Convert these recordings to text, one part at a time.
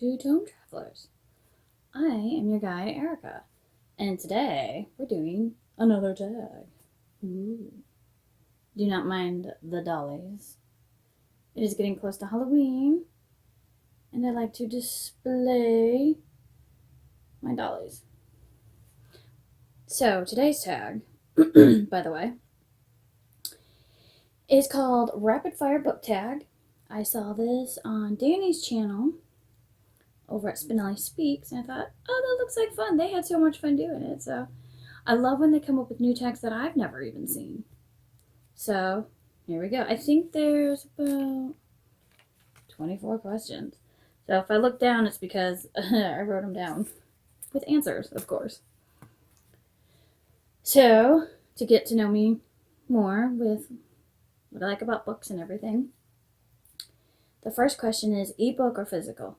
to Tome Travelers. I am your guide, Erica, and today we're doing another tag. Ooh. Do not mind the dollies. It is getting close to Halloween, and I like to display my dollies. So today's tag, by the way, is called Rapid Fire Book Tag. I saw this on Danny's channel over at Spinelli Speaks, and I thought, oh, that looks like fun. They had so much fun doing it. So I love when they come up with new tags that I've never even seen. So here we go. I think there's about 24 questions. So if I look down, it's because I wrote them down with answers, of course. So to get to know me more with what I like about books and everything, the first question is ebook or physical?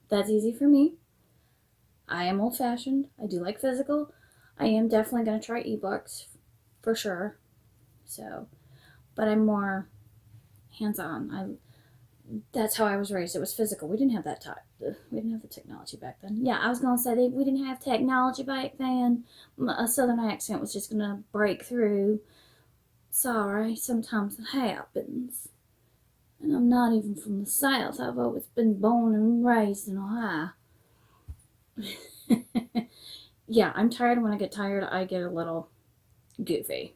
That's easy for me. I am old-fashioned. I do like physical. I am definitely going to try ebooks for sure. So, but I'm more hands-on. That's how I was raised. It was physical. We didn't have that we didn't have the technology back then. Yeah, I was going to say we didn't have technology back then. A southern accent was just going to break through. Sorry, sometimes it happens. And I'm not even from the South. I've always been born and raised in Ohio. Yeah, I'm tired. When I get tired, I get a little goofy.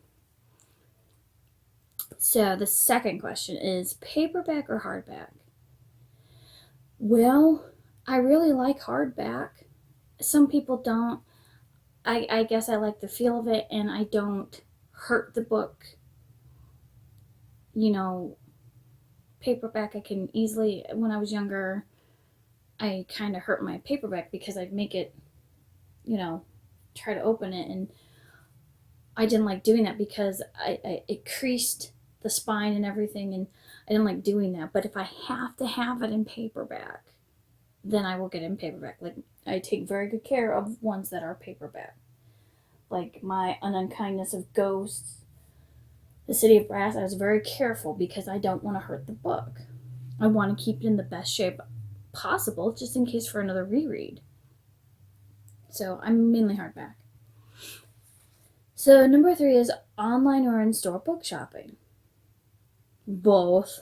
So the second question is paperback or hardback? Well, I really like hardback. Some people don't. I guess I like the feel of it, and I don't hurt the book. You know, paperback, I can easily, when I was younger, I kind of hurt my paperback because I'd make it, try to open it, and I didn't like doing that because it creased the spine and everything, and I didn't like doing that. But if I have to have it in paperback, then I will get it in paperback. Like, I take very good care of ones that are paperback. Like my An Unkindness of Ghosts, The City of Brass, I was very careful because I don't want to hurt the book. I want to keep it in the best shape possible, just in case for another reread. So I'm mainly hardback. So number 3 is online or in-store book shopping. Both.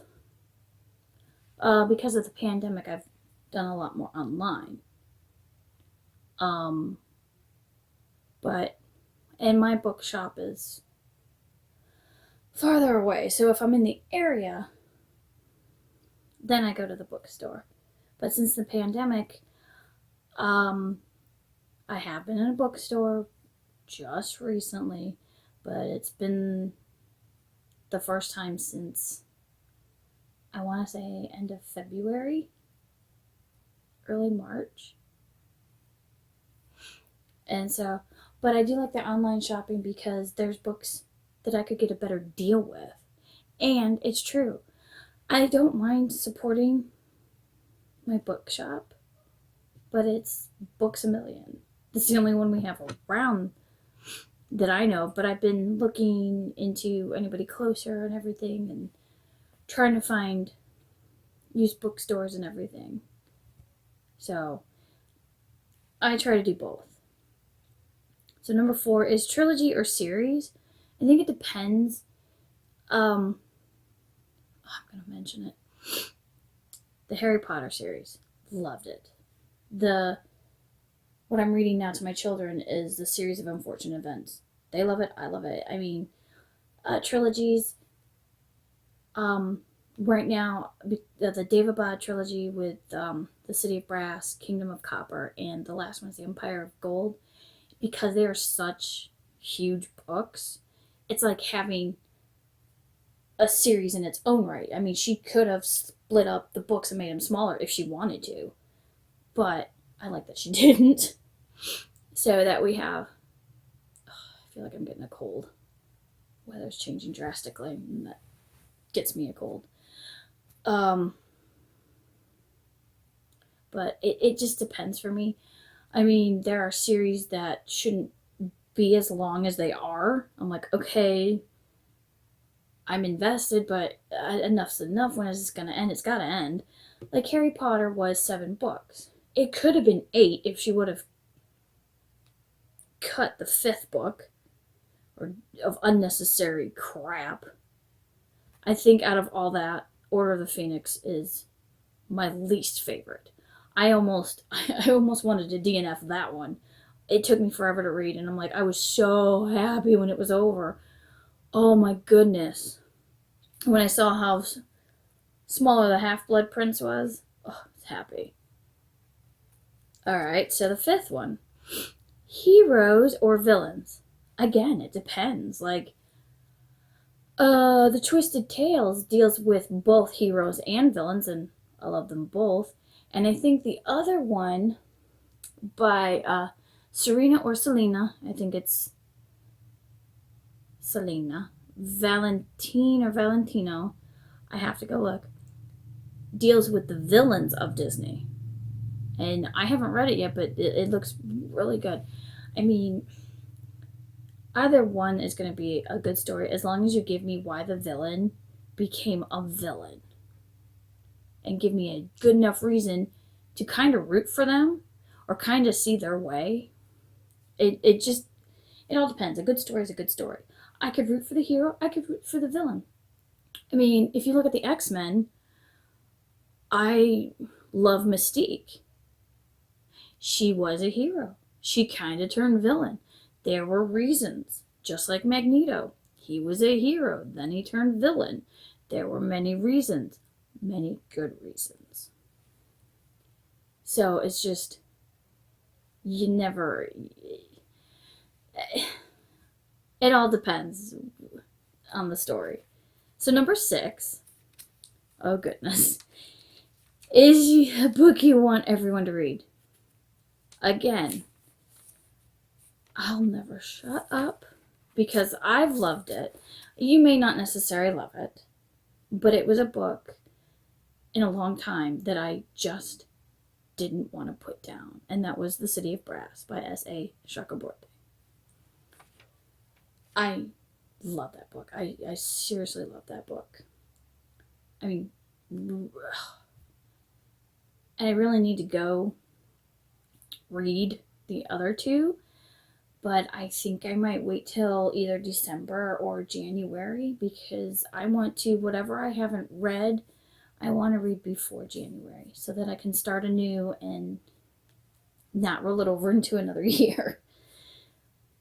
Because of the pandemic, I've done a lot more online. And my bookshop is farther away. So if I'm in the area, then I go to the bookstore. But since the pandemic, I have been in a bookstore just recently, but it's been the first time since, I want to say, end of February, early March. And so, but I do like the online shopping because there's books that I could get a better deal with. And it's true. I don't mind supporting my bookshop, but it's Books A Million. It's the only one we have around that I know, but I've been looking into anybody closer and everything and trying to find used bookstores and everything. So I try to do both. So number 4 is trilogy or series. I think it depends. I'm going to mention it. The Harry Potter series. Loved it. What I'm reading now to my children is the series of Unfortunate Events. They love it. I love it. I mean, trilogies. Right now, the David trilogy with The City of Brass, Kingdom of Copper, and the last one is The Empire of Gold. Because they are such huge books, it's like having a series in its own right. I mean, she could have split up the books and made them smaller if she wanted to, but I like that she didn't. So that we have, I feel like I'm getting a cold. Weather's changing drastically, and that gets me a cold. But it just depends for me. I mean, there are series that shouldn't be as long as they are. I'm like, okay, I'm invested, but enough's enough. When is this going to end? It's got to end. Like Harry Potter was 7 books. It could have been 8 if she would have cut the 5th book of unnecessary crap. I think out of all that, Order of the Phoenix is my least favorite. I almost wanted to DNF that one. It took me forever to read, and I'm like, I was so happy when it was over. Oh my goodness. When I saw how smaller the Half-Blood Prince was, oh, I was happy. Alright, so the 5th one. Heroes or villains? Again, it depends. Like, The Twisted Tales deals with both heroes and villains, and I love them both. And I think the other one by Serena or Selena, I think it's Selena, Valentine or Valentino, I have to go look, deals with the villains of Disney. And I haven't read it yet, but it looks really good. I mean, either one is going to be a good story as long as you give me why the villain became a villain. And give me a good enough reason to kind of root for them or kind of see their way. It all depends. A good story is a good story. I could root for the hero. I could root for the villain. I mean, if you look at the X-Men, I love Mystique. She was a hero. She kind of turned villain. There were reasons. Just like Magneto. He was a hero. Then he turned villain. There were many reasons. Many good reasons. So it's just, you never, it all depends on the story. So number 6, oh goodness, is a book you want everyone to read. Again, I'll never shut up because I've loved it. You may not necessarily love it, but it was a book in a long time that I just didn't want to put down, and that was The City of Brass by S.A. Chakraborty. I love that book. I seriously love that book. I mean, and I really need to go read the other 2, but I think I might wait till either December or January because I want to, whatever I haven't read, I want to read before January so that I can start anew and not roll it over into another year.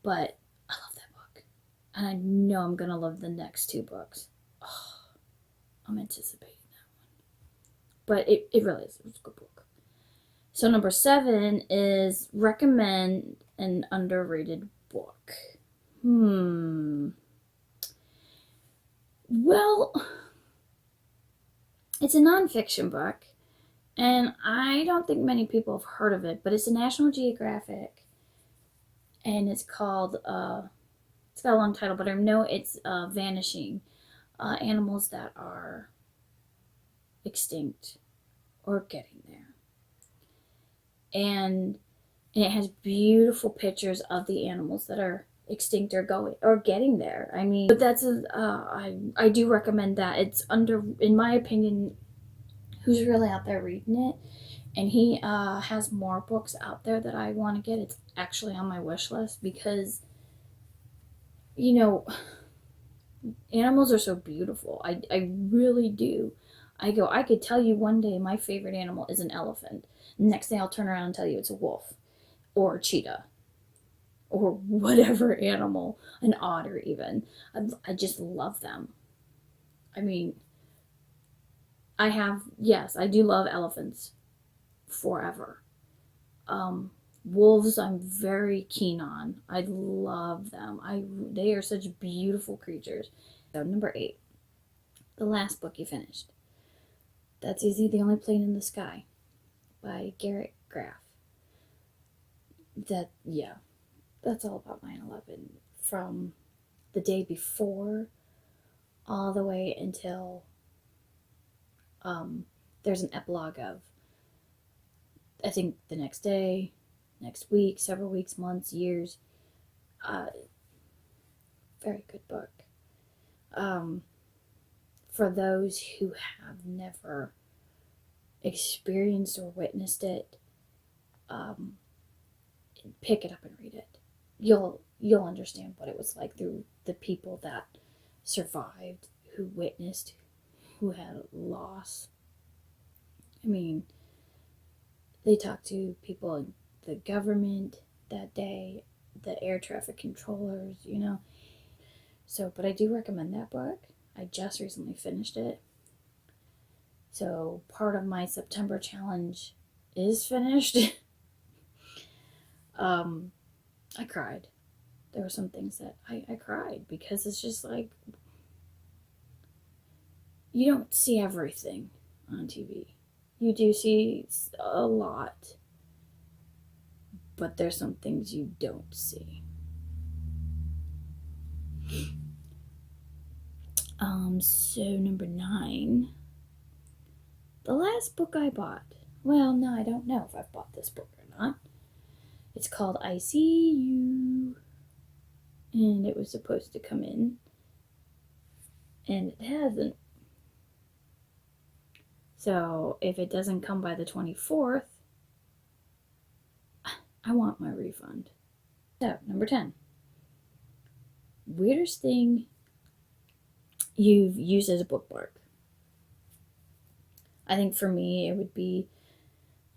But I love that book. And I know I'm going to love the next 2 books. Oh, I'm anticipating that one. But it really is. It's a good book. So number 7 is recommend an underrated book. Well, it's a nonfiction book, and I don't think many people have heard of it, but it's a National Geographic, and it's called, it's got a long title, but I know it's Vanishing, Animals That Are Extinct or Getting There. And it has beautiful pictures of the animals that are extinct or going or getting there. I mean, but that's I do recommend that. It's in my opinion, who's really out there reading it, and he has more books out there that I want to get. It's actually on my wish list because, you know, animals are so beautiful. I really do. I could tell you one day my favorite animal is an elephant. Next day I'll turn around and tell you it's a wolf or a cheetah or whatever animal, an otter even. I just love them. I mean, I do love elephants forever. Wolves I'm very keen on. I love them. They are such beautiful creatures. So number 8, the last book you finished. That's Easy, the Only Plane in the Sky by Garrett Graff. That's all about 9/11 from the day before all the way until there's an epilogue of, I think, the next day, next week, several weeks, months, years. Very good book. For those who have never experienced or witnessed it, pick it up and read it. You'll understand what it was like through the people that survived, who witnessed, who had loss. I mean, they talked to people in the government that day, the air traffic controllers, So, but I do recommend that book. I just recently finished it. So part of my September challenge is finished. I cried. There were some things that I cried because it's just like, you don't see everything on TV. You do see a lot, but there's some things you don't see. So number 9, the last book I bought. Well, no, I don't know if I've bought this book or not. It's called I See You, and it was supposed to come in, and it hasn't. So if it doesn't come by the 24th, I want my refund. So, number 10. Weirdest thing you've used as a bookmark. I think for me, it would be,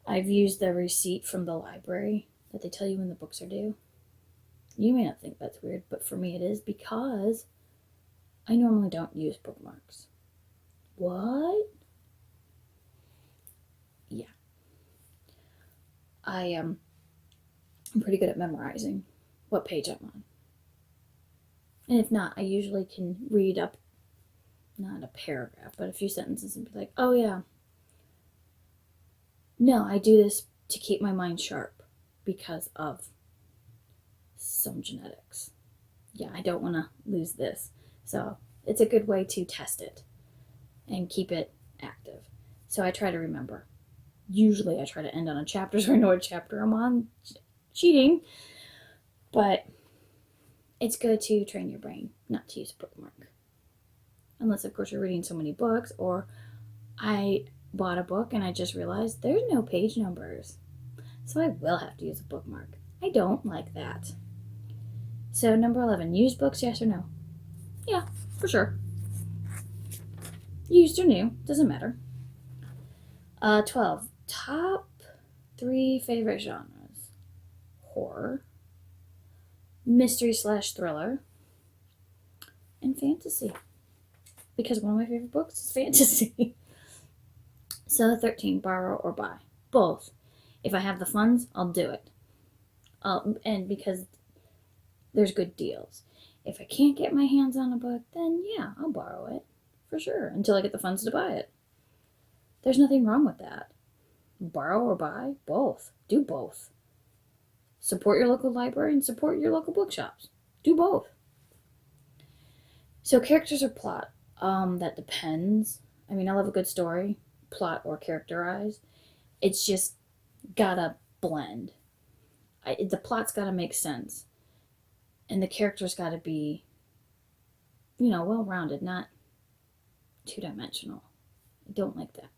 I've used the receipt from the library that they tell you when the books are due. You may not think that's weird, but for me it is, because I normally don't use bookmarks. What? Yeah. I'm pretty good at memorizing what page I'm on. And if not, I usually can read up, not a paragraph, but a few sentences and be like, oh yeah. No, I do this to keep my mind sharp because of some genetics. Yeah, I don't want to lose this. So it's a good way to test it and keep it active. So I try to remember. Usually I try to end on a chapter so I know what chapter I'm on. Cheating. But it's good to train your brain not to use a bookmark. Unless, of course, you're reading so many books, or I bought a book and I just realized there's no page numbers. So I will have to use a bookmark. I don't like that. So number 11, used books, yes or no? Yeah, for sure. Used or new, doesn't matter. 12, top 3 favorite genres. Horror, mystery/thriller, and fantasy. Because one of my favorite books is fantasy. So 13, borrow or buy. Both. If I have the funds, I'll do it. And because there's good deals. If I can't get my hands on a book, then yeah, I'll borrow it. For sure. Until I get the funds to buy it. There's nothing wrong with that. Borrow or buy? Both. Do both. Support your local library and support your local bookshops. Do both. So characters or plot? That depends. I mean, I love a good story, plot or characterized. It's just gotta blend. The plot's gotta make sense. And the character's gotta be, well-rounded, not two-dimensional. I don't like that.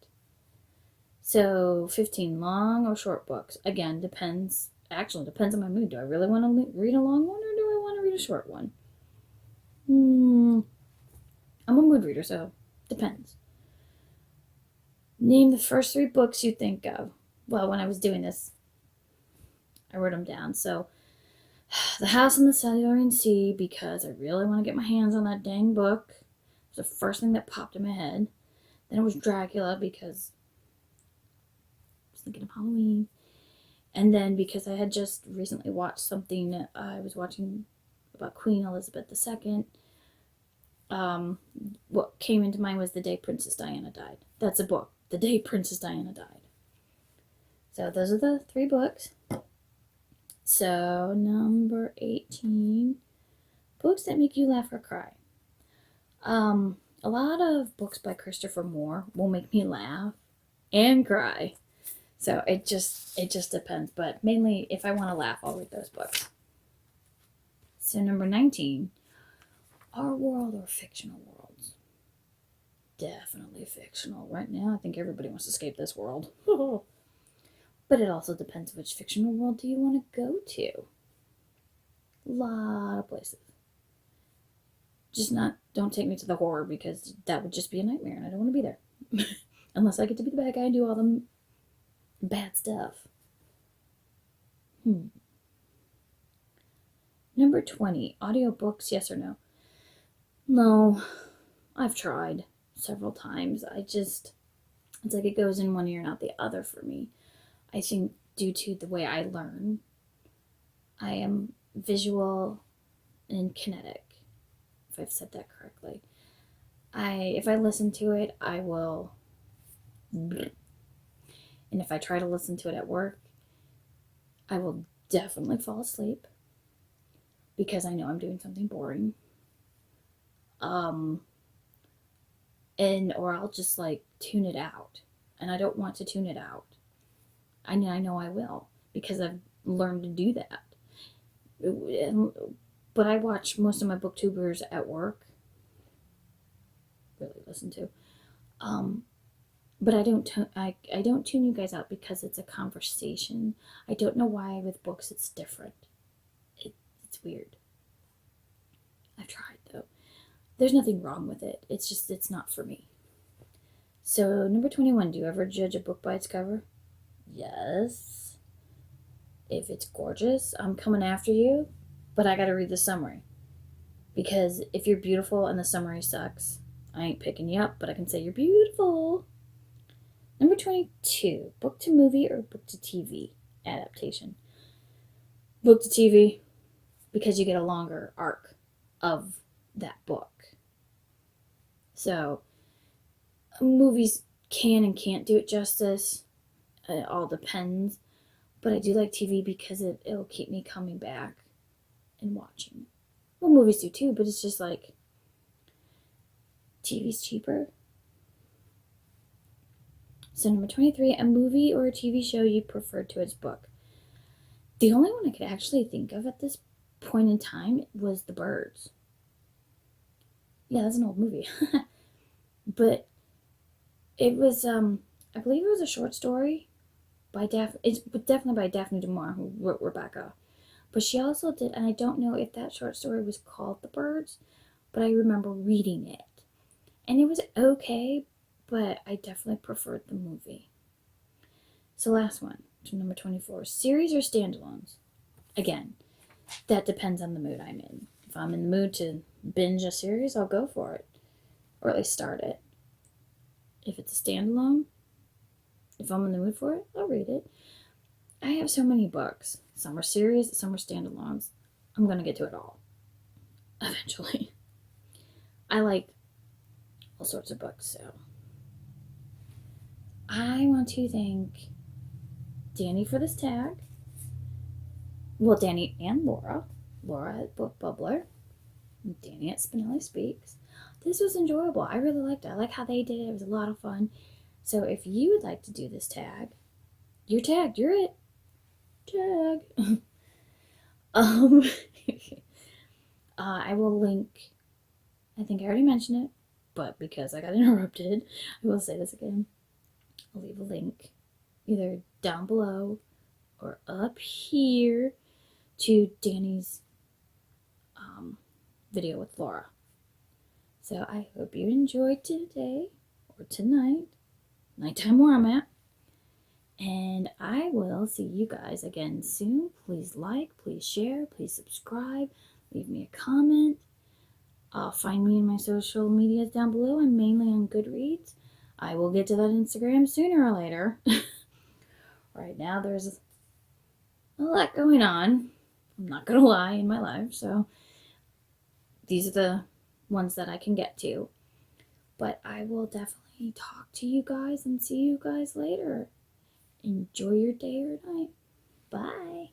So 15, long or short books? Again, depends. Actually, depends on my mood. Do I really want to read a long one, or do I want to read a short one? I'm a mood reader, so depends. Name the first 3 books you think of. Well, when I was doing this, I wrote them down. So, The House on the Cerulean Sea, because I really want to get my hands on that dang book. It was the first thing that popped in my head. Then it was Dracula, because I was thinking of Halloween. And then because I had just recently watched something, I was watching about Queen Elizabeth II. What came into mind was The Day Princess Diana Died. That's a book. The Day Princess Diana Died. So those are the 3 books. So number 18, books that make you laugh or cry. A lot of books by Christopher Moore will make me laugh and cry. So it just depends. But mainly, if I want to laugh, I'll read those books. So number 19, our world or fictional worlds? Definitely fictional. Right now, I think everybody wants to escape this world. But it also depends which fictional world do you want to go to. A lot of places. Don't take me to the horror, because that would just be a nightmare and I don't want to be there. Unless I get to be the bad guy and do all the bad stuff. Number 20, audiobooks, yes or no? No, I've tried several times. It's like it goes in one ear, not the other for me. I think due to the way I learn, I am visual and kinetic, if I've said that correctly. If I listen to it, I will. And if I try to listen to it at work, I will definitely fall asleep because I know I'm doing something boring. Or I'll just like tune it out, and I don't want to tune it out. I know I will, because I've learned to do that. But I watch most of my booktubers at work. Really listen to. But I don't tune you guys out because it's a conversation. I don't know why with books it's different. It's weird. I've tried though. There's nothing wrong with it. It's just, it's not for me. So number 21, do you ever judge a book by its cover? Yes. If it's gorgeous, I'm coming after you, but I gotta read the summary. Because if you're beautiful and the summary sucks, I ain't picking you up, but I can say you're beautiful. Number 22, book to movie or book to TV adaptation? Book to TV, because you get a longer arc of that book. So, movies can and can't do it justice. It all depends. But I do like TV because it'll keep me coming back and watching. Well, movies do too, but it's just like, TV's cheaper. So number 23, a movie or a TV show you preferred to its book. The only one I could actually think of at this point in time was The Birds. Yeah, that's an old movie. But it was, I believe it was a short story by it's definitely by Daphne du Maurier, who wrote Rebecca. But she also did, and I don't know if that short story was called The Birds, but I remember reading it. And it was okay, but I definitely preferred the movie. So last one, to number 24, series or standalones? Again, that depends on the mood I'm in. If I'm in the mood to binge a series, I'll go for it. Or at least start it. If it's a standalone, if I'm in the mood for it, I'll read it. I have so many books. Some are series, some are standalones. I'm going to get to it all. Eventually. I like all sorts of books, so. I want to thank Danny for this tag. Well, Danny and Laura. Laura at Book Bubbler. Danny at Spinelli Speaks. This was enjoyable. I really liked it. I like how they did it. It was a lot of fun. So if you would like to do this tag, you're tagged. You're it. Tag. I will link. I think I already mentioned it, but because I got interrupted, I will say this again. I'll leave a link either down below or up here to Danny's video with Laura. So I hope you enjoyed today or tonight, nighttime where I'm at, and I will see you guys again soon. Please like, please share, please subscribe, leave me a comment. Find me in my social medias down below. I'm mainly on Goodreads. I will get to that Instagram sooner or later. Right now there's a lot going on. I'm not gonna lie, in my life, so these are the ones that I can get to. But I will definitely talk to you guys and see you guys later. Enjoy your day or night. Bye.